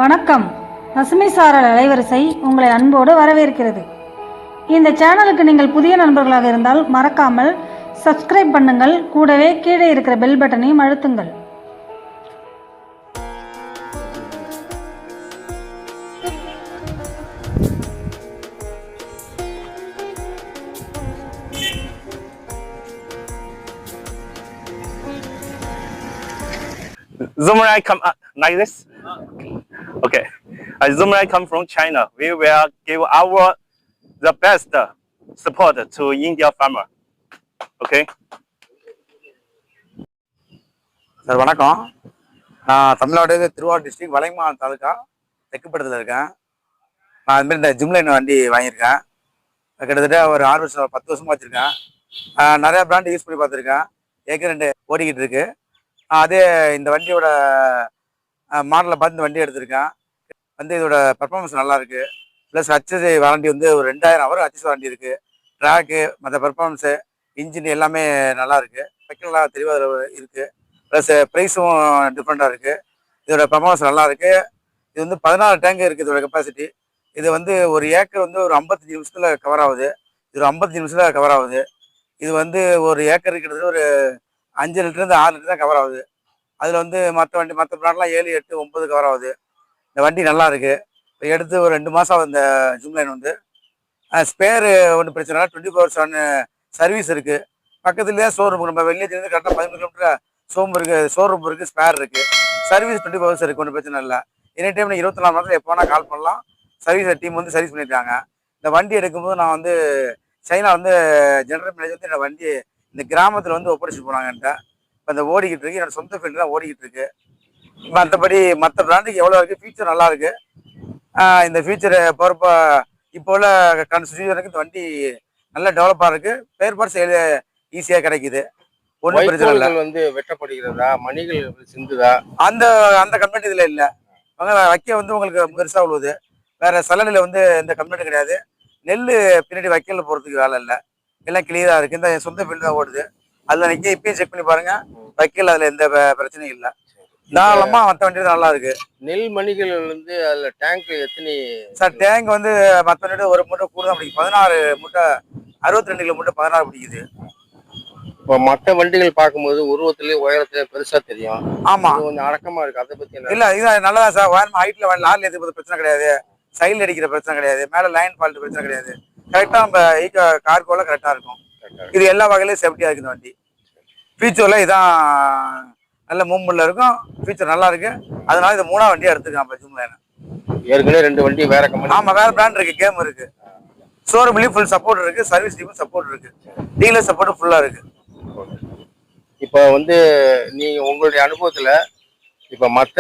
வணக்கம். பசுமை சாரல் அலைவரிசை உங்களை அன்போடு வரவேற்கிறது. இந்த சேனலுக்கு நீங்கள் புதிய நண்பர்களாக இருந்தால் மறக்காமல் சப்ஸ்கிரைப் பண்ணுங்கள். கூடவே கீழே இருக்கிற பெல் பட்டனையும் அழுத்துங்கள். Zoomerai come like this. Okay, Zoomerai come from China. We will give the best support to India farmer. Okay. Sir வணக்கம். நான் தமிழ்நாடு திருவாரூர் டிஸ்ட்ரிக்ட் வலைமான் தாலுக்கா தெக்குப்படத்தில் இருக்கேன். நான் அதுமாரி இந்த ஜிம்லைன் வண்டி வாங்கியிருக்கேன். கிட்டத்தட்ட ஒரு 6 வருஷம் 10 வருஷமாக வச்சுருக்கேன். நிறையா பிராண்டு யூஸ் பண்ணி பார்த்துருக்கேன். ஏற்கனவே 2 ஓடிக்கிட்டு இருக்கு. அதே இந்த வண்டியோட மாடலை பார்த்து இந்த வண்டி எடுத்திருக்கேன். இதோட பர்ஃபார்மன்ஸ் நல்லாயிருக்கு. ப்ளஸ் ஹச்எஸ்ஐ வாரண்டி ஒரு 2000 ஹவர் ஹச்எஸ் வாரண்டி இருக்குது. ட்ராக்கு மற்ற பர்ஃபார்மன்ஸு இன்ஜின் எல்லாமே நல்லாயிருக்கு. வைக்கலாம் தெளிவாக இருக்குது. ப்ளஸ் ப்ரைஸும் டிஃப்ரெண்ட்டாக இருக்குது. இதோட பர்ஃபார்மன்ஸ் நல்லாயிருக்கு. இது 16 டேங்க் இருக்குது இதோட கெப்பாசிட்டி. இது ஒரு ஏக்கர் ஒரு 55 நிமிஷத்தில் கவர் ஆகுது. இது ஒரு 55 நிமிஷத்தில் கவர் ஆகுது. இது ஒரு ஏக்கர் இருக்கிறது ஒரு 5 லிட்டருந்து 6 லிட்டர் தான் கவர் ஆகுது. அதில் மற்ற பிராண்ட்லாம் 7, 8, 9 கவர் ஆகுது. இந்த வண்டி நல்லா இருக்கு. இப்போ எடுத்து ஒரு 2 மாதம் ஆகுது. இந்த ஜிம்லைன் ஸ்பேரு ஒன்றும் பிரச்சனை இல்லை. 24/7 சர்வீஸ் இருக்குது. பக்கத்துலேயே ஷோரூம். நம்ம வெளியேருந்து கரெக்டாக 15 கிலோமீட்டர் ஷோரூம் இருக்குது. ஸ்பேர் இருக்குது. சர்வீஸ் 24 ஹவர்ஸ் இருக்குது. ஒன்றும் பிரச்சனை இல்லை. எனி டைம் 24 மணி நேரத்தில் எப்போ வேணால் கால் பண்ணலாம். சர்வீஸ் டீம் சர்வீஸ் பண்ணியிருக்காங்க. இந்த வண்டி எடுக்கும்போது நான் சைனா ஜெனரல் மேனேஜர் இந்த வண்டி இந்த கிராமத்தில் ஒப்படைச்சு போனாங்க என்கிட்ட. இப்போ இந்த ஓடிக்கிட்டு இருக்கு. என்னோட சொந்த ஃபீல்டு தான் ஓடிக்கிட்டு இருக்கு. மற்றபடி மற்ற பிராண்டுக்கு எவ்வளோ இருக்குது, ஃபியூச்சர் நல்லா இருக்கு. இந்த ஃபியூச்சர் போகிறப்ப இப்போ உள்ள கன்ஸ்ட்ரக்ஷனுக்கு இந்த வண்டி நல்லா டெவலப்பாக இருக்கு. ஸ்பேர் பார்ட்ஸ் ஈஸியாக கிடைக்குது. ஒன்றும் பிரச்சனை இல்லை. வெட்டப்படுகிறதா, மணிகள் சிந்துதா, அந்த அந்த கம்ப்ளைண்ட் இதில் இல்லை. வைக்க உங்களுக்கு பெருசாக உள்ளது. வேற சலனில் எந்த கம்ப்ளைண்ட்டும் கிடையாது. நெல் பின்னாடி வைக்கல போகிறதுக்கு வேலை இல்லை. எல்லாம் கிளியராக இருக்குது. இந்த சொந்த ஃபீல்டு தான் ஓடுது. அதில் நீங்கள் இப்பயும் செக் பண்ணி பாருங்கள். வைக்கல அதில் எந்த பிரச்சனையும் இல்லை. தாராளமாக மற்ற வண்டி நல்லா இருக்குது. நெல் மணிகள் அதில் டேங்க் எத்தனை சார்? டேங்க் மற்ற வண்டி ஒரு மூட்டை கூட தான் பிடிக்கும். 16 மூட்டை 62 கிலோ மூட்டை 16 பிடிக்குது. இப்போ மற்ற வண்டிகள் பார்க்கும்போது உருவத்திலேயே உயரத்துல பெருசாக தெரியும். ஆமாம், கொஞ்சம் அடக்கமாக இருக்குது. அதை பற்றி இல்லை இது நல்லா தான் சார். உயரம் ஹைட்டில் லாரில் எதுக்கு பிரச்சனை கிடையாது. சைடில் அடிக்கிற பிரச்சனை கிடையாது. மேலே லைன் ஃபால்ட் பிரச்சனை கிடையாது. கரெக்டாக நம்ம கார்கோல கரெக்டாக இருக்கும். இது எல்லா வகையிலையும் சேஃப்டியாக இருக்குது வண்டி. ஃபியூச்சரில் இதான் நல்ல மூவ்மெண்ட்ல இருக்கும். ஃபியூச்சர் நல்லா இருக்கு. அதனால இது 3ஆவது வண்டியாக எடுத்துக்கலாம். ஜிம்லைன் ஏற்கனவே 2 வண்டி வேற கம்பெனி. ஆமாம், வேற பிராண்ட் இருக்கு. கேம் இருக்கு. ஷோரூம்லேயும் ஃபுல் சப்போர்ட் இருக்கு. சர்வீஸ் டீமும் சப்போர்ட் இருக்கு. டீலர் சப்போர்ட்டும் ஃபுல்லாக இருக்கு. இப்போ நீங்க உங்களுடைய அனுபவத்துல இப்போ மற்ற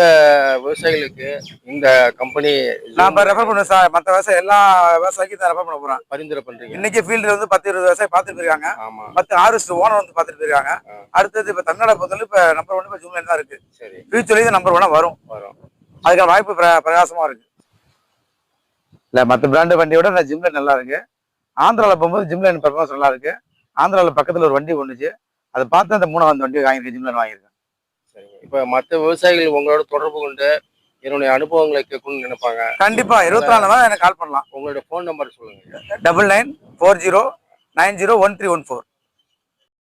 விவசாயிகளுக்கு இந்த கம்பெனி நான் இப்போ ரெஃபர் பண்ணுவேன் சார். மற்ற விவசாயம் எல்லா விவசாயிக்கும் தான் ரெஃபர் பண்ண போகிறேன். பரிந்துரை பண்றீங்க? இன்னைக்கு ஃபீல்டு 10-20 விவசாயம் பார்த்துட்டு போயிருக்காங்க. ஆமாம். மற்ற ஆர்எஸ்ட் ஓனர் பார்த்துட்டு போயிருக்காங்க. அடுத்தது இப்போ தமிழ்நாடு பொறுத்தவரை இப்போ நம்பர் 1 இப்போ ஜிம்லைன் தான் இருக்கு. சரி, ஃபியூச்சர்லேயும் நம்பர் 1 வரும். அதுக்கான வாய்ப்பு பிரகாசமா இருக்கு. இல்லை, மற்ற பிராண்டு வண்டியோட இந்த ஜிம்லைன் நல்லா இருக்கு. ஆந்திராவில் போகும்போது ஜிம்லைன் பர்ஃபார்மன்ஸ் நல்லா இருக்கு. ஆந்திராவில் பக்கத்தில் ஒரு வண்டி ஒன்றுச்சு. அதை பார்த்து அந்த 3ஆவது வண்டி வாங்கியிருக்கேன். ஜிம்லைன் வாங்கியிருக்கேன். சரிங்க. இப்போ மற்ற விவசாயிகள் உங்களோட தொடர்பு கொண்டு என்னுடைய அனுபவங்களை கேட்கணும்னு நினைப்பாங்க. கண்டிப்பா 24 மணி நேரம் எனக்கு கால் பண்ணலாம். உங்களோட ஃபோன் நம்பர் சொல்லுங்க. 9940901314.